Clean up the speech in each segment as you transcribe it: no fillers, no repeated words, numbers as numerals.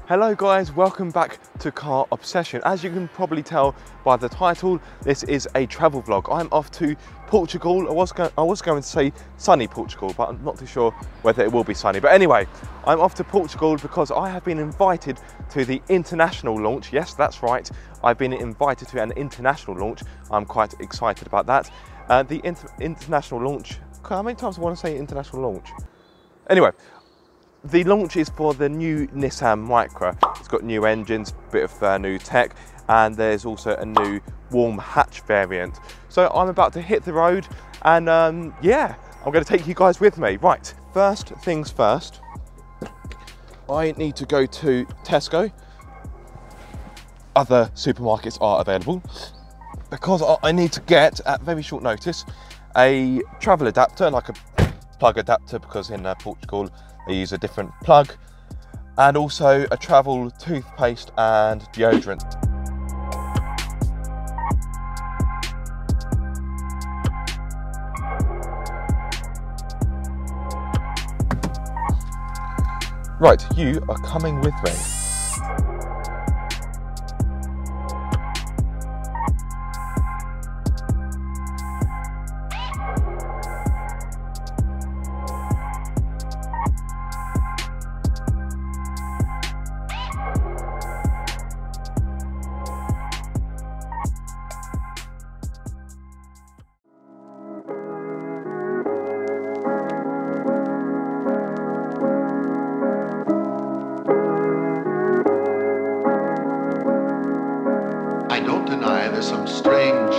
Hello guys, welcome back to Car Obsession. As you can probably tell by the title, this is a travel vlog. I'm off to Portugal. I was going to say sunny Portugal, but I'm not too sure whether it will be sunny. But anyway, I'm off to Portugal because I have been invited to the international launch. Yes, that's right. I've been invited to an international launch. I'm quite excited about that. The international launch, how many times do I want to say international launch? Anyway, the launch is for the new Nissan Micra. It's got new engines, bit of new tech, and there's also a new warm hatch variant. So I'm about to hit the road and yeah, I'm going to take you guys with me. Right, first things first, I need to go to Tesco. Other supermarkets are available because I need to get, at very short notice, a travel adapter, like a plug adapter, because in Portugal they use a different plug, and also a travel toothpaste and deodorant. Right, you are coming with me. I don't deny there's some strange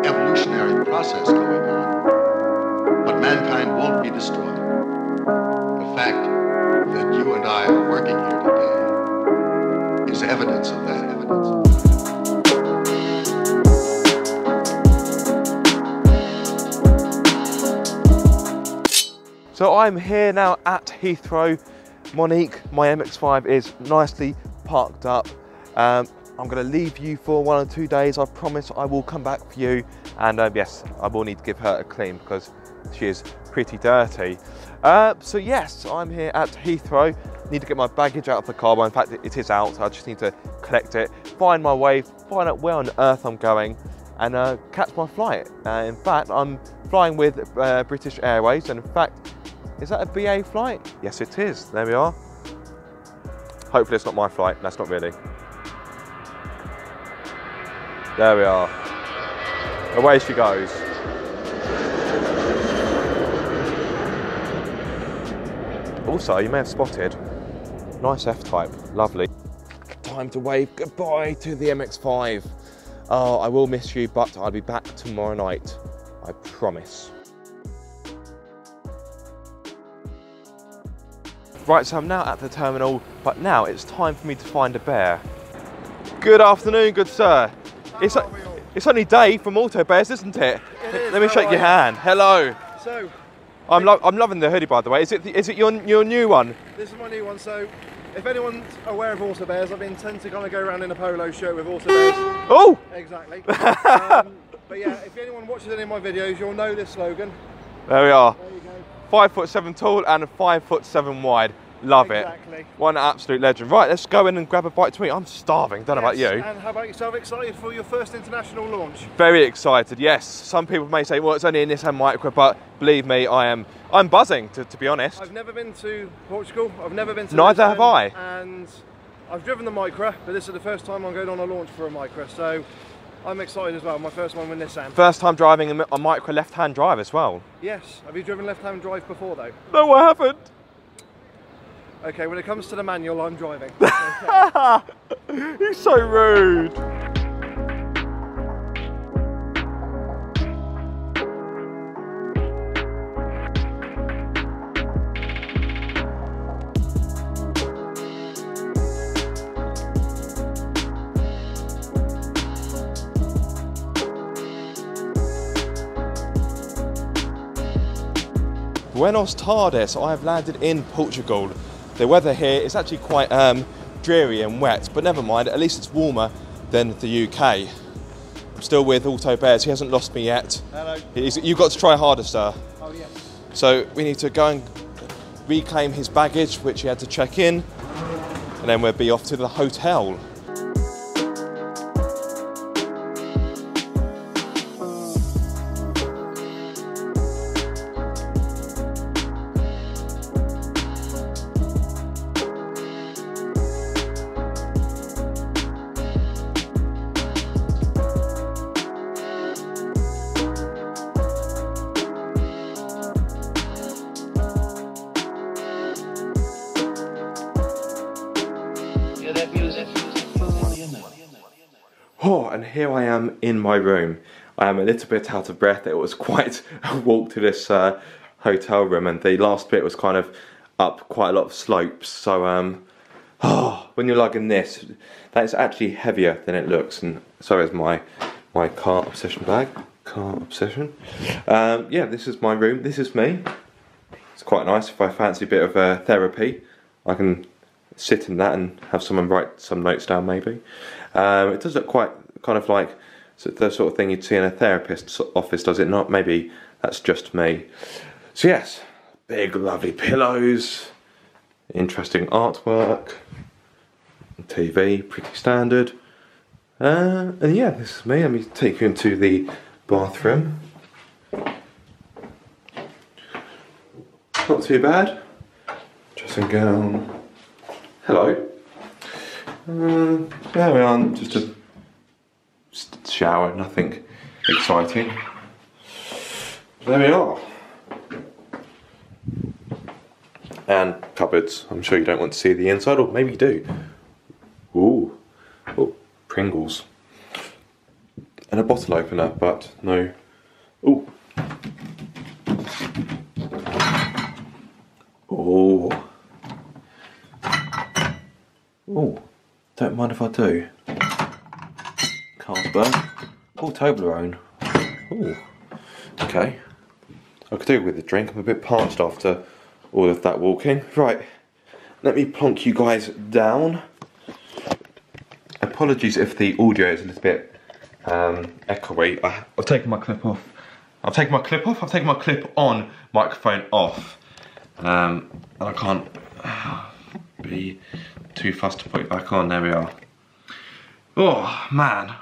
evolutionary process going on, but mankind won't be destroyed. The fact that you and I are working here today is evidence of that So I'm here now at Heathrow. Monique, my MX-5 is nicely parked up. I'm going to leave you for 1 or 2 days. I promise I will come back for you. And yes, I will need to give her a clean because she is pretty dirty. So yes, I'm here at Heathrow. Need to get my baggage out of the car. Well, in fact, it is out. I just need to collect it, find my way, find out where on earth I'm going, and catch my flight. In fact, I'm flying with British Airways. And in fact, is that a BA flight? Yes, it is. There we are. Hopefully it's not my flight. That's not really. There we are. Away she goes. Also, you may have spotted, nice F-Type, lovely. Time to wave goodbye to the MX-5. Oh, I will miss you, but I'll be back tomorrow night. I promise. Right, so I'm now at the terminal, but now it's time for me to find a bear. Good afternoon, good sir. It's only Dave from Audiobinger, isn't it? It is. Let me shake your hand. Hello. So, I'm loving the hoodie, by the way. Is it your new one? this is my new one. So, if anyone's aware of Audiobinger, I've been tend to kind of go around in a polo shirt with Audiobinger. Oh! Exactly. But yeah, if anyone watches any of my videos, you'll know this slogan. There we are. There you go. 5'7" tall and 5'7" wide. Love Exactly. it. One absolute legend. Right, let's go in and grab a bite to eat. I'm starving. Don't know about you. And how about yourself? Excited for your first international launch? Very excited. Yes. Some people may say, well, it's only a Nissan Micra, but believe me, I'm buzzing. To be honest. I've never been to Portugal. I've never been to. Neither Lisbon, have I. And I've driven the Micra, but this is the first time I'm going on a launch for a Micra. So I'm excited as well. My first one with Nissan. First time driving a Micra left-hand drive as well. Yes. Have you driven left-hand drive before though? No, I haven't. Okay, when it comes to the manual, I'm driving. Okay. He's so rude. Buenos tardes. I have landed in Portugal. The weather here is actually quite dreary and wet, but never mind, at least it's warmer than the UK. I'm still with Audiobinger, he hasn't lost me yet. Hello. You've got to try harder, sir. Oh, yes. So we need to go and reclaim his baggage, which he had to check in. And and then we'll be off to the hotel. Oh, and here I am in my room. I am a little bit out of breath. It was quite a walk to this hotel room, and the last bit was kind of up quite a lot of slopes. So, when you're lugging this, that is actually heavier than it looks, and so is my car obsession bag. Car obsession. Yeah, this is my room. This is me. It's quite nice. If I fancy a bit of therapy, I can sit in that and have someone write some notes down maybe. It does look quite kind of like the sort of thing you'd see in a therapist's office, does it not? Maybe that's just me. So yes, big lovely pillows, interesting artwork, TV, pretty standard. And yeah, this is me. Let me take you into the bathroom. Not too bad. Dressing gown. Hello. There we are, just a shower, nothing exciting. There we are. And cupboards. I'm sure you don't want to see the inside, or maybe you do. Ooh. Oh, Pringles. And a bottle opener, but no. Ooh. Oh. Oh. Don't mind if I do. Carlsberg. Oh, Toblerone. Oh, okay. I could do with a drink. I'm a bit parched after all of that walking. Right, let me plonk you guys down. Apologies if the audio is a little bit echoey. I've taken my clip off. I've taken my clip on microphone off. And I can't be too fussed to put it back on. There we are. Oh man.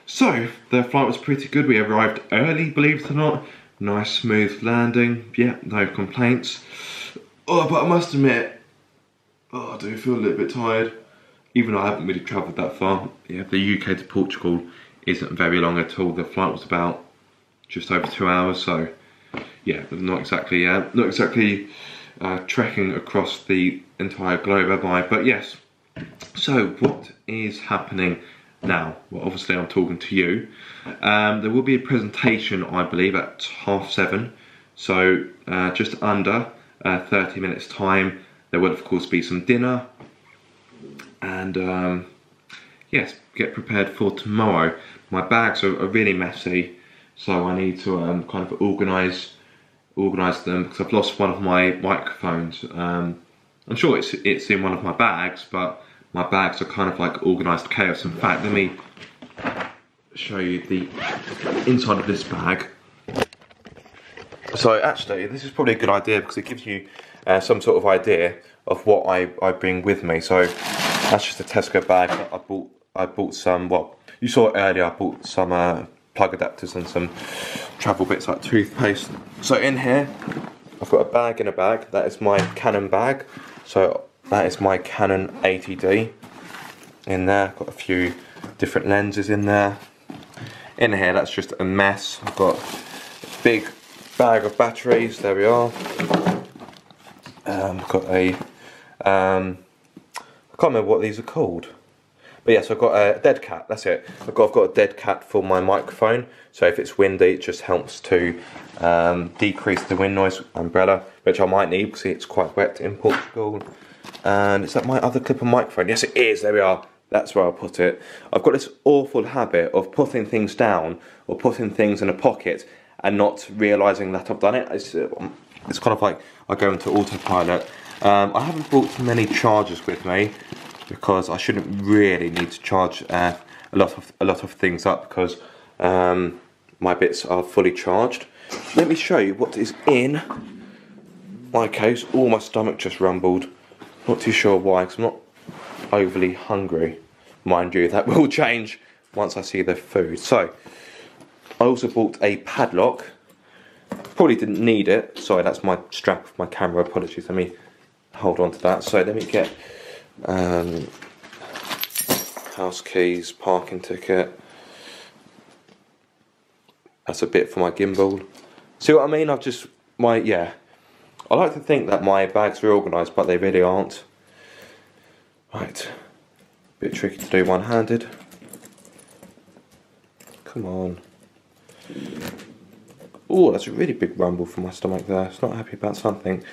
So the flight was pretty good. We arrived early, believe it or not. Nice smooth landing. Yeah, no complaints. Oh, but I must admit, I do feel a little bit tired, even though I haven't really travelled that far. Yeah, the UK to Portugal isn't very long at all. The flight was about just over 2 hours, so yeah, not exactly trekking across the entire globe, am I? But yes. So what is happening now? Well, obviously I'm talking to you. There will be a presentation, I believe, at 7:30. So just under 30 minutes time. There will of course be some dinner. And yes, get prepared for tomorrow. My bags are really messy, so I need to kind of organise them, because I've lost one of my microphones. I'm sure it's in one of my bags, but my bags are kind of like organised chaos. In fact, let me show you the inside of this bag. So actually, this is probably a good idea, because it gives you some sort of idea of what I bring with me. So that's just a Tesco bag that I bought some, well, you saw it earlier, I bought some plug adapters and some travel bits like toothpaste. So in here, I've got a bag in a bag. That is my Canon bag. So that is my Canon 80D. In there, got a few different lenses in there. In here, that's just a mess. I've got a big bag of batteries. There we are. I've got a, I can't remember what these are called. But yes, I've got a dead cat, that's it. I've got a dead cat for my microphone, so if it's windy, it just helps to decrease the wind noise umbrella, which I might need because it's quite wet in Portugal. And is that my other clip of microphone? Yes, it is, there we are. That's where I'll put it. I've got this awful habit of putting things down or putting things in a pocket and not realising that I've done it. It's kind of like I go into autopilot. I haven't brought many chargers with me, because I shouldn't really need to charge a lot of things up, because my bits are fully charged. Let me show you what is in my case. Oh, my stomach just rumbled. Not too sure why, because I'm not overly hungry. Mind you, that will change once I see the food. So, I also bought a padlock. Probably didn't need it. Sorry, that's my strap of my camera. Apologies. Let me hold on to that. So let me get house keys, parking ticket. That's a bit for my gimbal. See what I mean? I've just I like to think that my bags are organised, but they really aren't. Right. Bit tricky to do one-handed. Come on. Oh, that's a really big rumble for my stomach there. It's not happy about something.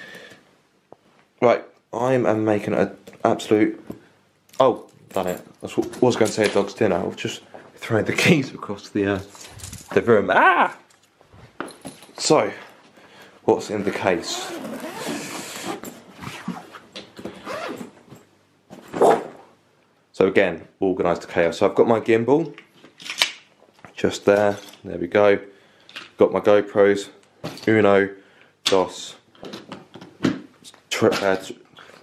Right, I'm making an absolute... Oh, done it. I was going to say a dog's dinner. I've just thrown the keys across the room. Ah! So, what's in the case? So again, organised to chaos. So I've got my gimbal. Just there. There we go. Got my GoPros, Uno, Dos,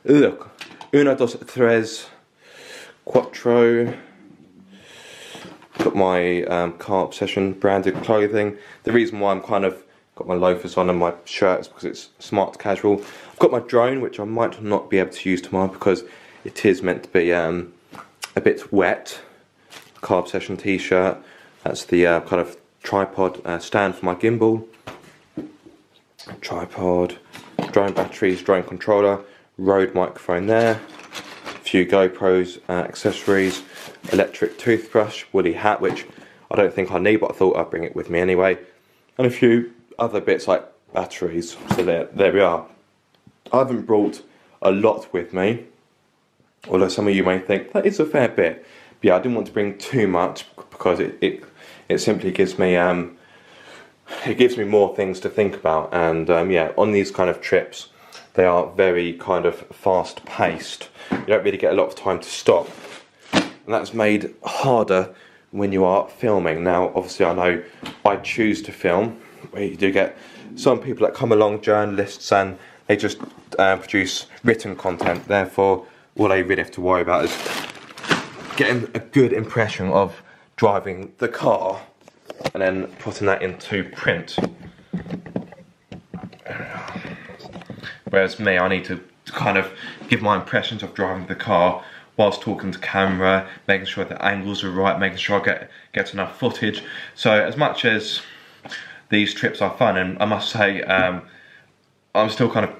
Uno, Dos, Tres, Quattro. Got my Car Obsession branded clothing. The reason why I'm kind of got my loafers on and my shirt is because it's smart casual. I've got my drone, which I might not be able to use tomorrow because it is meant to be a bit wet. Car Obsession t-shirt. That's the kind of tripod stand for my gimbal, tripod, drone batteries, drone controller, Rode microphone there, a few GoPros, accessories, electric toothbrush, woolly hat, which I don't think I need, but I thought I'd bring it with me anyway, and a few other bits like batteries. So there we are. I haven't brought a lot with me, although some of you may think that is a fair bit. But yeah, I didn't want to bring too much because it simply gives me more things to think about, and yeah, on these kind of trips they are very kind of fast paced. You don't really get a lot of time to stop, and that's made harder when you are filming. Now obviously I know I choose to film, where you do get some people that come along, journalists, and they just produce written content. Therefore all they really have to worry about is getting a good impression of driving the car and then putting that into print. Whereas me, I need to kind of give my impressions of driving the car whilst talking to camera, making sure the angles are right, making sure I get enough footage. So as much as these trips are fun, and I must say I'm still kind of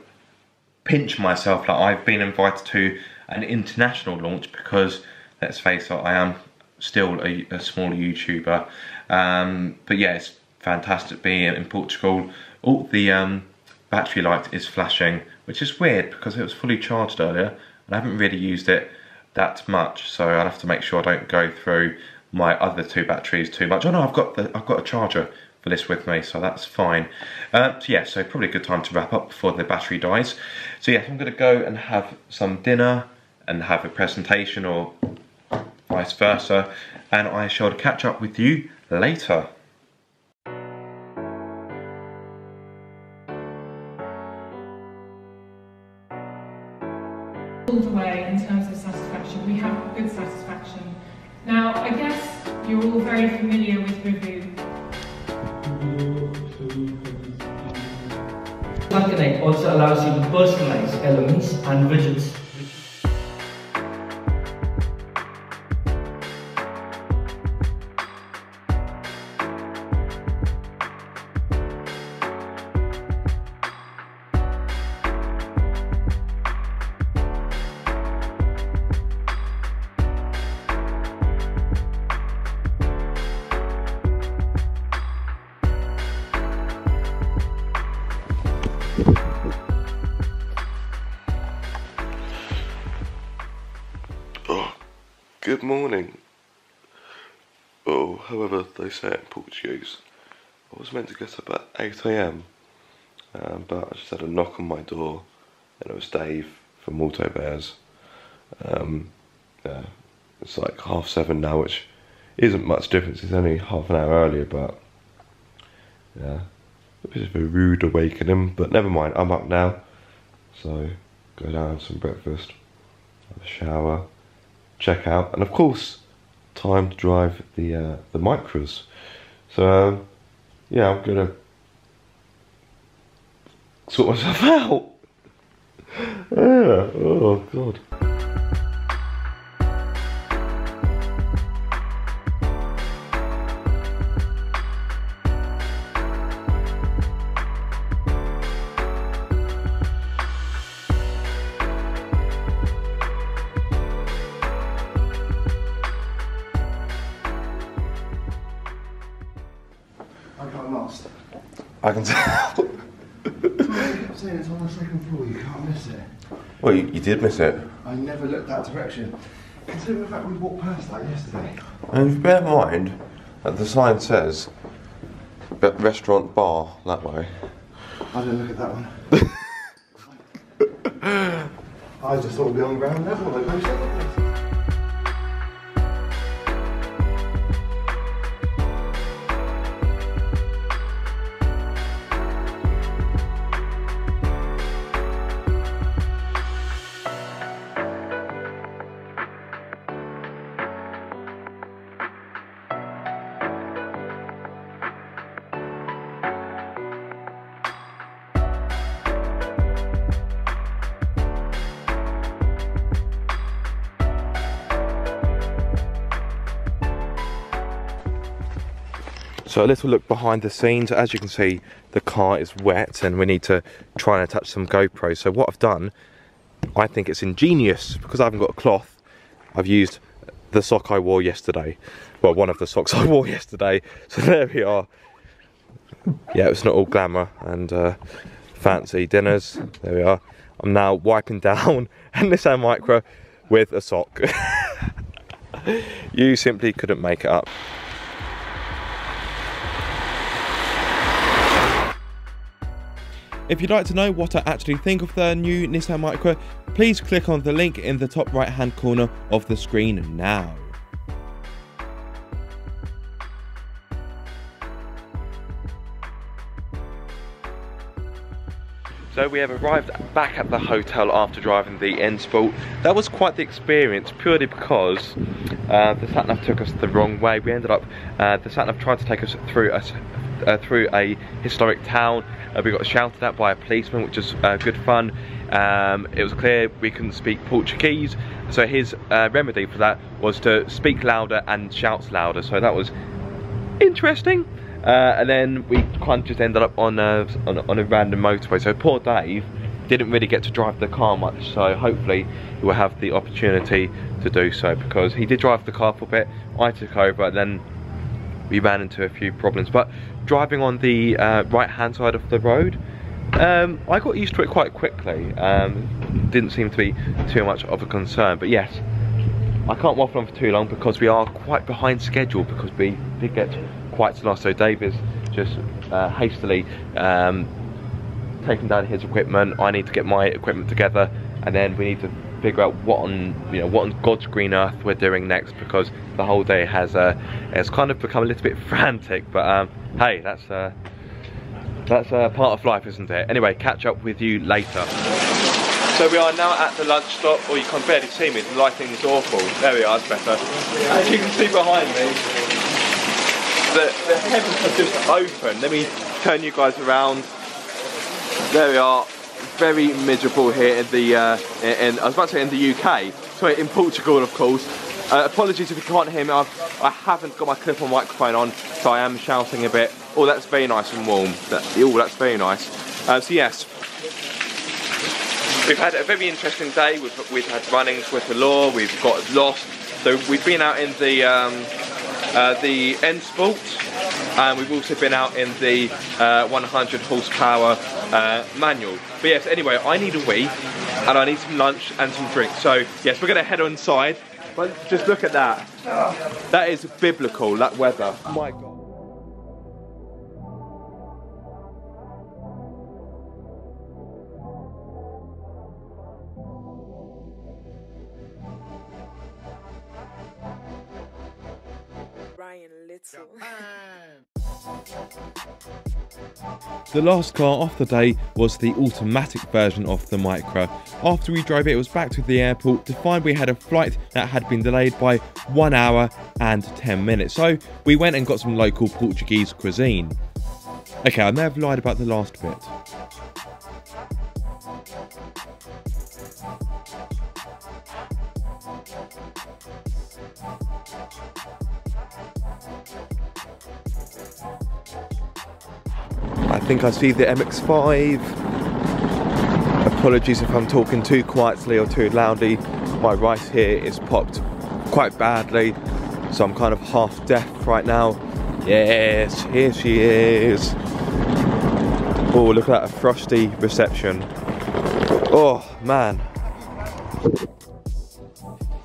pinch myself that I've been invited to an international launch, because let's face it, I am still a small YouTuber, but yeah, it's fantastic being in Portugal. Oh, the battery light is flashing, which is weird because it was fully charged earlier and I haven't really used it that much, so I'll have to make sure I don't go through my other two batteries too much. Oh no, I've got a charger for this with me, so that's fine. So yeah, so probably a good time to wrap up before the battery dies. So yeah, I'm going to go and have some dinner and have a presentation, or vice versa, and I shall catch up with you later. All the way in terms of satisfaction, we have good satisfaction. Now, I guess you're all very familiar with review. Connect also allows you to personalize elements and widgets. Good morning. Oh, however they say it in Portuguese. I was meant to get up at 8 AM, but I just had a knock on my door, and it was Dave from Audiobinger. Yeah, it's like 7:30 now, which isn't much difference. It's only half an hour earlier, but yeah, a bit of a rude awakening. But never mind, I'm up now, so go down and have some breakfast. have a shower, check out, and of course, time to drive the Micras. So yeah, I'm gonna sort myself out. Yeah. Oh god. I got lost. I can tell. I kept saying it's on the second floor, you can't miss it. Well, you did miss it. I never looked that direction. Consider the fact we walked past that yesterday. And bear in mind that the sign says restaurant bar that way. I didn't look at that one. I just thought we'd be on ground level, like most other places. So a little look behind the scenes. As you can see, the car is wet and we need to try and attach some GoPros. So what I've done, I think it's ingenious, because I haven't got a cloth, I've used the sock I wore yesterday. Well, one of the socks I wore yesterday. So there we are. Yeah, it's not all glamour and fancy dinners. There we are. I'm now wiping down a Nissan Micra with a sock. You simply couldn't make it up. If you'd like to know what I actually think of the new Nissan Micra, please click on the link in the top right hand corner of the screen now. So we have arrived back at the hotel after driving the N-Sport. That was quite the experience, purely because the sat-nav took us the wrong way. We ended up, the sat-nav tried to take us through a historic town. We got shouted at by a policeman, which was good fun. It was clear we couldn't speak Portuguese, so his remedy for that was to speak louder and shout louder, so that was interesting. And then we kind of just ended up on a random motorway, so poor Dave didn't really get to drive the car much, so hopefully he will have the opportunity to do so, because he did drive the car for a bit, I took over, and then we ran into a few problems. But driving on the right hand side of the road, I got used to it quite quickly. Didn't seem to be too much of a concern, but yes, I can't waffle on for too long because we are quite behind schedule, because we did get quite lost. So Dave is just hastily taking down his equipment. I need to get my equipment together, and then we need to figure out what on God's green earth we're doing next, because the whole day has kind of become a little bit frantic. But hey, that's part of life, isn't it? Anyway, catch up with you later. So we are now at the lunch stop. Or you can barely see me, the lighting is awful. There we are, it's better. As you can see behind me, the heavens have just opened. Let me turn you guys around. There we are. Very miserable here in the I was about to say in the UK, sorry, in Portugal, of course. Apologies if you can't hear me. I haven't got my clip-on microphone on, so I am shouting a bit. Oh, that's very nice and warm. Oh, that's very nice. So yes, we've had a very interesting day. We've had runnings with the law. We've got lost. So we've been out in the N-Sport, and we've also been out in the 100 horsepower manual. But yes, anyway, I need a wee, and I need some lunch and some drinks. So yes, we're gonna head inside. But just look at that. That is biblical, that weather. Oh my God. Ryan Little. The last car off the day was the automatic version of the Micra. After we drove it, it was back to the airport to find we had a flight that had been delayed by 1 hour and 10 minutes. So we went and got some local Portuguese cuisine. Okay, I may have lied about the last bit. I think I see the MX-5. Apologies if I'm talking too quietly or too loudly. My right here is popped quite badly, so I'm kind of half deaf right now. Yes, here she is. Oh, look at that, a frosty reception. Oh, man.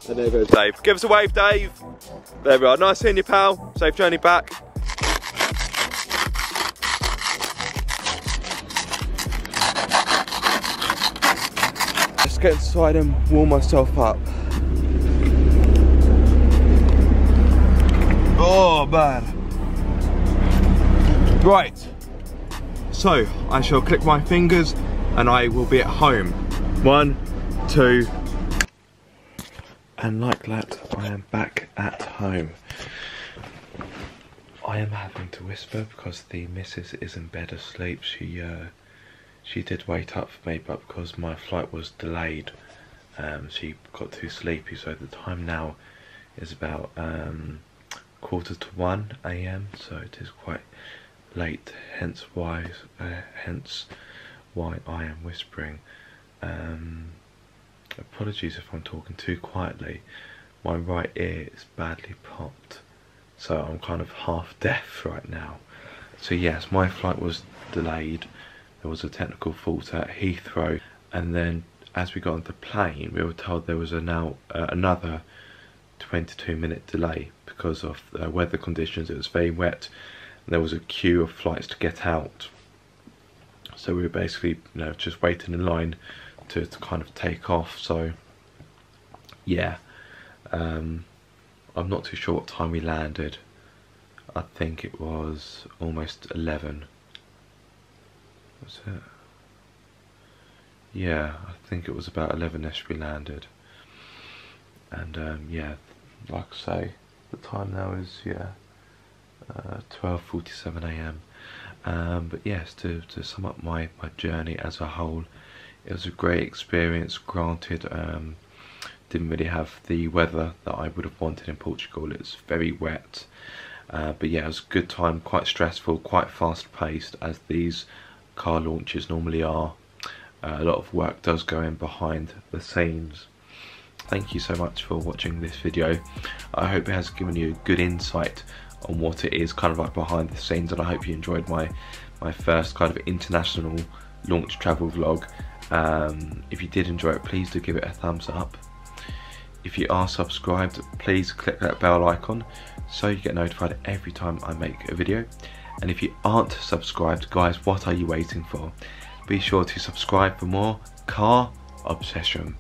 And there goes Dave. Give us a wave, Dave. There we are. Nice seeing you, pal. Safe journey back. Let's get inside and warm myself up. Oh, man. Right. So, I shall click my fingers and I will be at home. 1, 2. And like that, I am back at home. I am having to whisper because the missus is in bed asleep. She did wait up for me, but because my flight was delayed, she got too sleepy. So the time now is about 1:45 AM. So it is quite late. Hence why I am whispering. Apologies if I'm talking too quietly. My right ear is badly popped, so I'm kind of half deaf right now. So yes, my flight was delayed. There was a technical fault at Heathrow, and then as we got on the plane, we were told there was another 22-minute delay because of weather conditions. It was very wet, and there was a queue of flights to get out. So we were basically, just waiting in line to kind of take off. So yeah, I'm not too sure what time we landed. I think it was almost 11. Was it? Yeah, I think it was about 11ish we landed. And yeah, like I say, the time now is 12:47 AM. But yes, to sum up my journey as a whole, it was a great experience. Granted, didn't really have the weather that I would have wanted in Portugal. It's very wet, but yeah, it was a good time. Quite stressful, quite fast paced, as these car launches normally are. A lot of work does go in behind the scenes. Thank you so much for watching this video. I hope it has given you a good insight on what it is kind of like behind the scenes, and I hope you enjoyed my first kind of international launch travel vlog. If you did enjoy it, please do give it a thumbs up. If you are subscribed, please click that bell icon so you get notified every time I make a video. And if you aren't subscribed, guys, what are you waiting for? Be sure to subscribe for more car obsession.